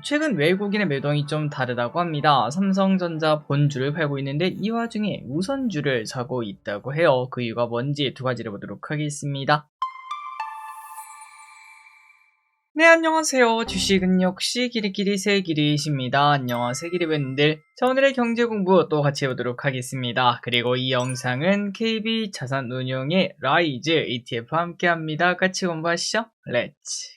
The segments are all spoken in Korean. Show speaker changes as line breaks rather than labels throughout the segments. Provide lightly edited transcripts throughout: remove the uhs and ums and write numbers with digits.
최근 외국인의 매동이 좀 다르다고 합니다. 삼성전자 본주를 팔고 있는데 이 와중에 우선주를 사고 있다고 해요. 그 이유가 뭔지 두 가지를 보도록 하겠습니다. 네, 안녕하세요. 주식은 역시 길이길이 새길이십니다. 안녕하세요, 길이분들. 자, 오늘의 경제 공부 또 같이 해보도록 하겠습니다. 그리고 이 영상은 KB자산운용의 라이즈 ETF와 함께합니다. 같이 공부하시죠. 렛츠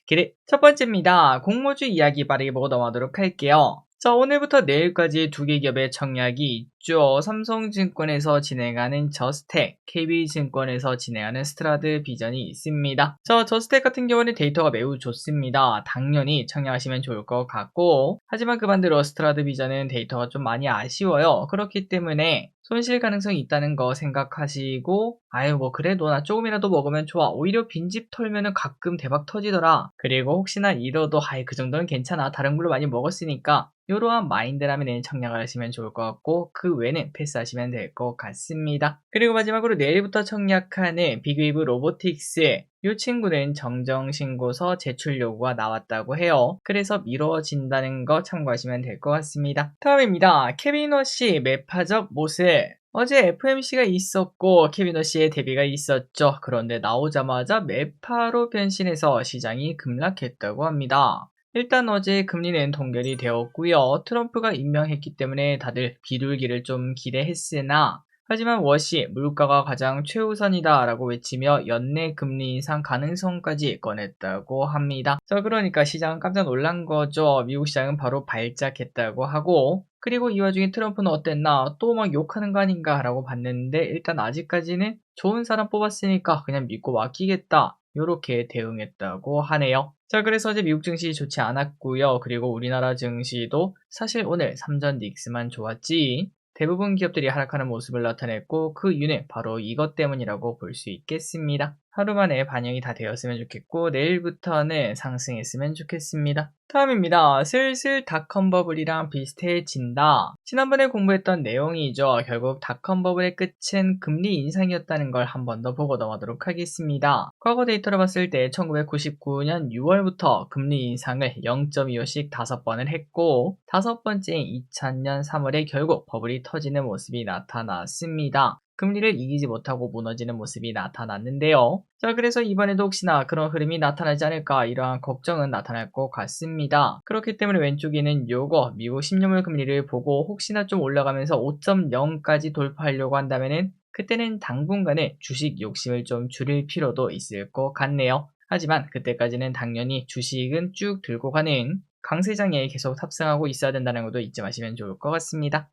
기릿. 첫 번째입니다. 공모주 이야기 빠르게 보고 넘어가도록 할게요. 자, 오늘부터 내일까지 두 개 기업의 청약이 있죠. 삼성증권에서 진행하는 저스텍, KB증권에서 진행하는 스트라드 비전이 있습니다. 자, 저스텍 같은 경우는 데이터가 매우 좋습니다. 당연히 청약하시면 좋을 것 같고, 하지만 그 반대로 스트라드 비전은 데이터가 좀 많이 아쉬워요. 그렇기 때문에 손실 가능성이 있다는 거 생각하시고, 아유 뭐 그래도 나 조금이라도 먹으면 좋아, 오히려 빈집 털면은 가끔 대박 터지더라, 그리고 혹시나 잃어도 아이 그 정도는 괜찮아, 다른 걸로 많이 먹었으니까, 이러한 마인드라면 청약을 하시면 좋을 것 같고, 그 외는 패스하시면 될 것 같습니다. 그리고 마지막으로 내일부터 청약하는 빅웨이브 로보틱스, 이 친구는 정정신고서 제출 요구가 나왔다고 해요. 그래서 미뤄진다는 거 참고하시면 될 것 같습니다. 다음입니다. 케비너씨 매파적 모습. 어제 FMC가 있었고 케비너씨의 데뷔가 있었죠. 그런데 나오자마자 매파로 변신해서 시장이 급락했다고 합니다. 일단 어제 금리는 동결이 되었고요. 트럼프가 임명했기 때문에 다들 비둘기를 좀 기대했으나, 하지만 워시 물가가 가장 최우선이다 라고 외치며 연내 금리 인상 가능성까지 꺼냈다고 합니다. 자, 그러니까 시장은 깜짝 놀란 거죠. 미국 시장은 바로 발작했다고 하고, 그리고 이 와중에 트럼프는 어땠나, 또 막 욕하는 거 아닌가 라고 봤는데, 일단 아직까지는 좋은 사람 뽑았으니까 그냥 믿고 맡기겠다, 요렇게 대응했다고 하네요. 자, 그래서 어제 미국 증시 좋지 않았고요. 그리고 우리나라 증시도 사실 오늘 삼전 닉스만 좋았지, 대부분 기업들이 하락하는 모습을 나타냈고, 그 이유는 바로 이것 때문이라고 볼 수 있겠습니다. 하루 만에 반영이 다 되었으면 좋겠고, 내일부터는 상승했으면 좋겠습니다. 다음입니다. 슬슬 닷컴 버블이랑 비슷해진다. 지난번에 공부했던 내용이죠. 결국 닷컴 버블의 끝은 금리 인상이었다는 걸 한 번 더 보고 넘어가도록 하겠습니다. 과거 데이터를 봤을 때 1999년 6월부터 금리 인상을 0.25씩 5번을 했고, 5번째인 2000년 3월에 결국 버블이 터지는 모습이 나타났습니다. 금리를 이기지 못하고 무너지는 모습이 나타났는데요. 자, 그래서 이번에도 혹시나 그런 흐름이 나타나지 않을까, 이러한 걱정은 나타날 것 같습니다. 그렇기 때문에 왼쪽에는 요거 미국 10년물 금리를 보고 혹시나 좀 올라가면서 5.0까지 돌파하려고 한다면은, 그때는 당분간은 주식 욕심을 좀 줄일 필요도 있을 것 같네요. 하지만 그때까지는 당연히 주식은 쭉 들고 가는 강세장에 계속 탑승하고 있어야 된다는 것도 잊지 마시면 좋을 것 같습니다.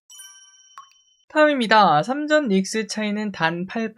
다음입니다. 삼전 닉스 차이는 단 8%.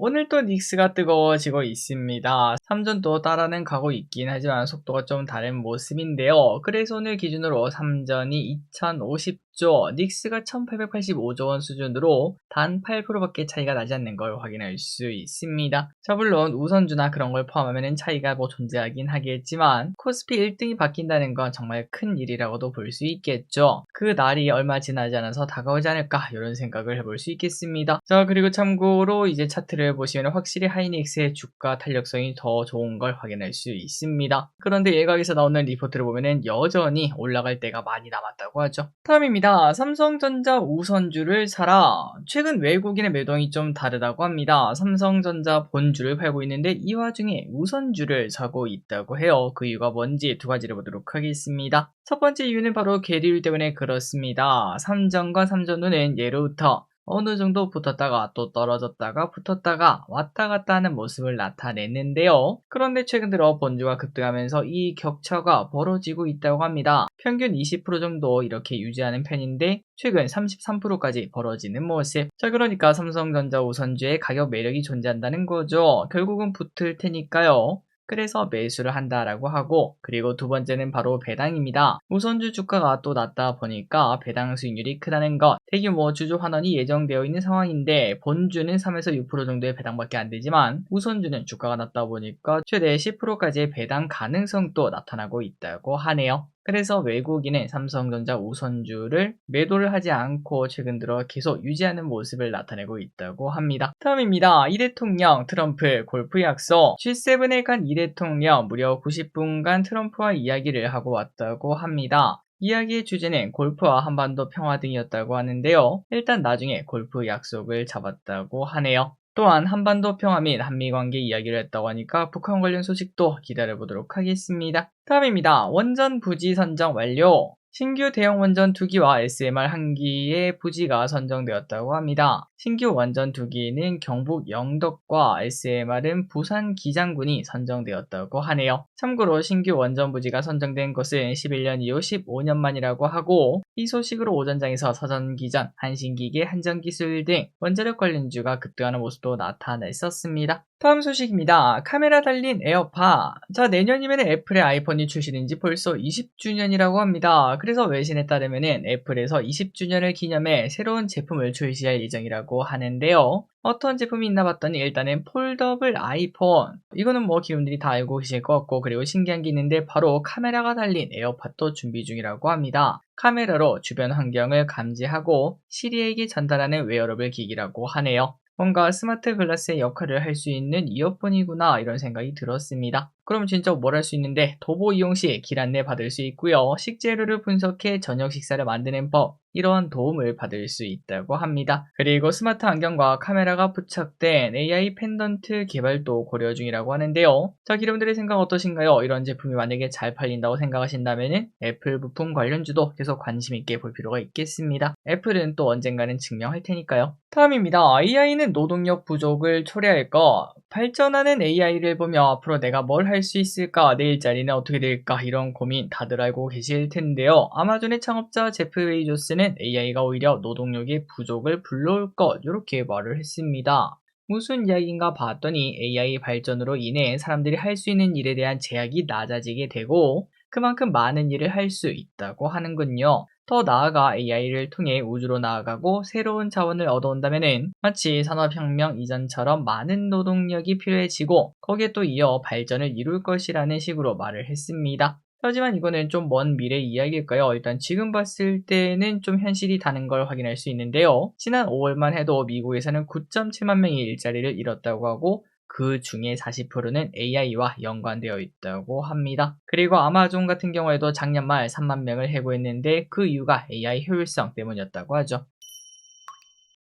오늘 또 닉스가 뜨거워지고 있습니다. 삼전도 따라는 가고 있긴 하지만 속도가 좀 다른 모습인데요. 그래서 오늘 기준으로 삼전이 2050조, 닉스가 1885조 원 수준으로 단 8%밖에 차이가 나지 않는 걸 확인할 수 있습니다. 자, 물론 우선주나 그런 걸 포함하면 차이가 뭐 존재하긴 하겠지만, 코스피 1등이 바뀐다는 건 정말 큰 일이라고도 볼 수 있겠죠. 그 날이 얼마 지나지 않아서 다가오지 않을까, 이런 생각을 해볼 수 있겠습니다. 자, 그리고 참고로 이제 차트를 보시면 확실히 하이닉스의 주가 탄력성이 더 좋은 걸 확인할 수 있습니다. 그런데 일각에서 나오는 리포트를 보면은 여전히 올라갈 때가 많이 남았다고 하죠. 다음입니다. 삼성전자 우선주를 사라. 최근 외국인의 매동이 좀 다르다고 합니다. 삼성전자 본주를 팔고 있는데 이 와중에 우선주를 사고 있다고 해요. 그 이유가 뭔지 두 가지를 보도록 하겠습니다. 첫 번째 이유는 바로 계리율 때문에 그렇습니다. 삼전과 삼전 후는 예로부터 어느 정도 붙었다가 또 떨어졌다가 붙었다가 왔다 갔다 하는 모습을 나타냈는데요. 그런데 최근 들어 본주가 급등하면서 이 격차가 벌어지고 있다고 합니다. 평균 20% 정도 이렇게 유지하는 편인데 최근 33%까지 벌어지는 모습. 자, 그러니까 삼성전자 우선주의 가격 매력이 존재한다는 거죠. 결국은 붙을 테니까요. 그래서 매수를 한다라고 하고, 그리고 두 번째는 바로 배당입니다. 우선주 주가가 또 낮다 보니까 배당 수익률이 크다는 것. 대규모 주주 환원이 예정되어 있는 상황인데 본주는 3에서 6% 정도의 배당밖에 안 되지만 우선주는 주가가 낮다 보니까 최대 10%까지의 배당 가능성도 나타나고 있다고 하네요. 그래서 외국인은 삼성전자 우선주를 매도를 하지 않고 최근 들어 계속 유지하는 모습을 나타내고 있다고 합니다. 다음입니다. 이 대통령 트럼프 골프 약속. G7에 간 이 대통령 무려 90분간 트럼프와 이야기를 하고 왔다고 합니다. 이야기의 주제는 골프와 한반도 평화 등이었다고 하는데요. 일단 나중에 골프 약속을 잡았다고 하네요. 또한 한반도 평화 및 한미 관계 이야기를 했다고 하니까 북한 관련 소식도 기다려보도록 하겠습니다. 다음입니다. 원전 부지 선정 완료. 신규 대형 원전 2기와 SMR 1기의 부지가 선정되었다고 합니다. 신규 원전 2기는 경북 영덕과 SMR은 부산 기장군이 선정되었다고 하네요. 참고로 신규 원전 부지가 선정된 것은 11년 이후 15년 만이라고 하고, 이 소식으로 오전장에서 서전기전, 한신기계, 한전기술 등 원자력 관련주가 급등하는 모습도 나타났었습니다. 다음 소식입니다. 카메라 달린 에어팟. 자, 내년이면 애플의 아이폰이 출시된 지 벌써 20주년이라고 합니다. 그래서 외신에 따르면 애플에서 20주년을 기념해 새로운 제품을 출시할 예정이라고 하는데요. 어떤 제품이 있나 봤더니 일단은 폴더블 아이폰. 이거는 뭐 기분들이 다 알고 계실 것 같고, 그리고 신기한 게 있는데 바로 카메라가 달린 에어팟도 준비 중이라고 합니다. 카메라로 주변 환경을 감지하고 시리에게 전달하는 웨어러블 기기라고 하네요. 뭔가 스마트 글라스의 역할을 할 수 있는 이어폰이구나 이런 생각이 들었습니다. 그럼 진짜 뭘 할 수 있는데 도보 이용 시 길 안내 받을 수 있고요. 식재료를 분석해 저녁 식사를 만드는 법, 이러한 도움을 받을 수 있다고 합니다. 그리고 스마트 안경과 카메라가 부착된 AI 펜던트 개발도 고려 중이라고 하는데요. 자, 여러분들의 생각 어떠신가요? 이런 제품이 만약에 잘 팔린다고 생각하신다면 애플 부품 관련주도 계속 관심 있게 볼 필요가 있겠습니다. 애플은 또 언젠가는 증명할 테니까요. 다음입니다. AI는 노동력 부족을 초래할까? 발전하는 AI를 보며 앞으로 내가 뭘 할 수 있을까? 내 일자리는 어떻게 될까? 이런 고민 다들 알고 계실 텐데요. 아마존의 창업자 제프 베이조스는 AI가 오히려 노동력의 부족을 불러올 것, 이렇게 말을 했습니다. 무슨 이야기인가 봤더니 AI 발전으로 인해 사람들이 할 수 있는 일에 대한 제약이 낮아지게 되고 그만큼 많은 일을 할 수 있다고 하는군요. 더 나아가 AI를 통해 우주로 나아가고 새로운 자원을 얻어온다면은 마치 산업혁명 이전처럼 많은 노동력이 필요해지고 거기에 또 이어 발전을 이룰 것이라는 식으로 말을 했습니다. 하지만 이거는 좀 먼 미래 이야기일까요? 일단 지금 봤을 때는 좀 현실이 다는 걸 확인할 수 있는데요. 지난 5월만 해도 미국에서는 9.7만 명이 일자리를 잃었다고 하고 그 중에 40%는 AI와 연관되어 있다고 합니다. 그리고 아마존 같은 경우에도 작년 말 3만 명을 해고했는데 그 이유가 AI 효율성 때문이었다고 하죠.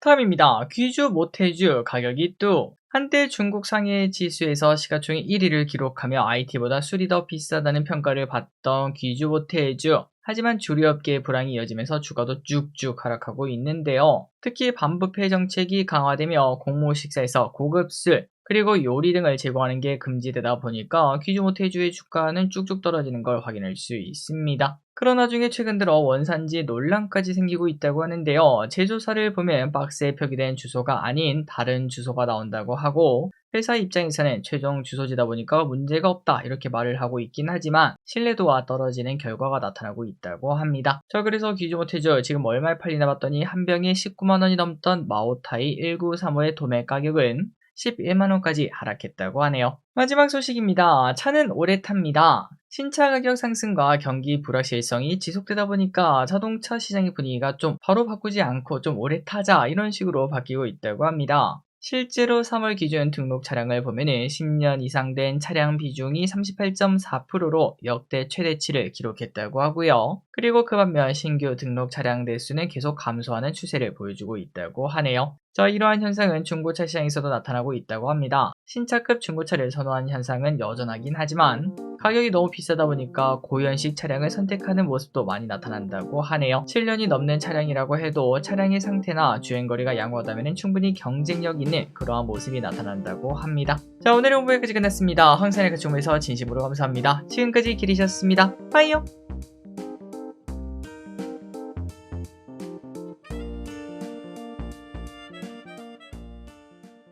다음입니다. 귀주 모태주 가격이 뚝. 한때 중국 상해 지수에서 시가총액 1위를 기록하며 IT보다 술이 더 비싸다는 평가를 받던 귀주 모태주. 하지만 주류업계의 불황이 이어지면서 주가도 쭉쭉 하락하고 있는데요. 특히 반부패 정책이 강화되며 공모 식사에서 고급 술, 그리고 요리 등을 제공하는 게 금지되다 보니까 귀주 모태주의 주가는 쭉쭉 떨어지는 걸 확인할 수 있습니다. 그러나 중에 최근 들어 원산지 논란까지 생기고 있다고 하는데요. 제조사를 보면 박스에 표기된 주소가 아닌 다른 주소가 나온다고 하고 회사 입장에서는 최종 주소지다 보니까 문제가 없다 이렇게 말을 하고 있긴 하지만 신뢰도가 떨어지는 결과가 나타나고 있다고 합니다. 자, 그래서 귀주 모태주 지금 얼마에 팔리나 봤더니 한 병에 19만 원이 넘던 마오타이 1935의 도매 가격은 11만원까지 하락했다고 하네요. 마지막 소식입니다. 차는 오래 탑니다. 신차 가격 상승과 경기 불확실성이 지속되다 보니까 자동차 시장의 분위기가 좀 바로 바꾸지 않고 좀 오래 타자 이런 식으로 바뀌고 있다고 합니다. 실제로 3월 기준 등록 차량을 보면은 10년 이상 된 차량 비중이 38.4%로 역대 최대치를 기록했다고 하고요. 그리고 그 반면 신규 등록 차량 대수는 계속 감소하는 추세를 보여주고 있다고 하네요. 자, 이러한 현상은 중고차 시장에서도 나타나고 있다고 합니다. 신차급 중고차를 선호하는 현상은 여전하긴 하지만 가격이 너무 비싸다 보니까 고연식 차량을 선택하는 모습도 많이 나타난다고 하네요. 7년이 넘는 차량이라고 해도 차량의 상태나 주행거리가 양호하다면 충분히 경쟁력 있는 그러한 모습이 나타난다고 합니다. 자, 오늘의 홍보 여기까지 끝났습니다. 항상 같이 공부해서 진심으로 감사합니다. 지금까지 길이셨습니다. 빠이요.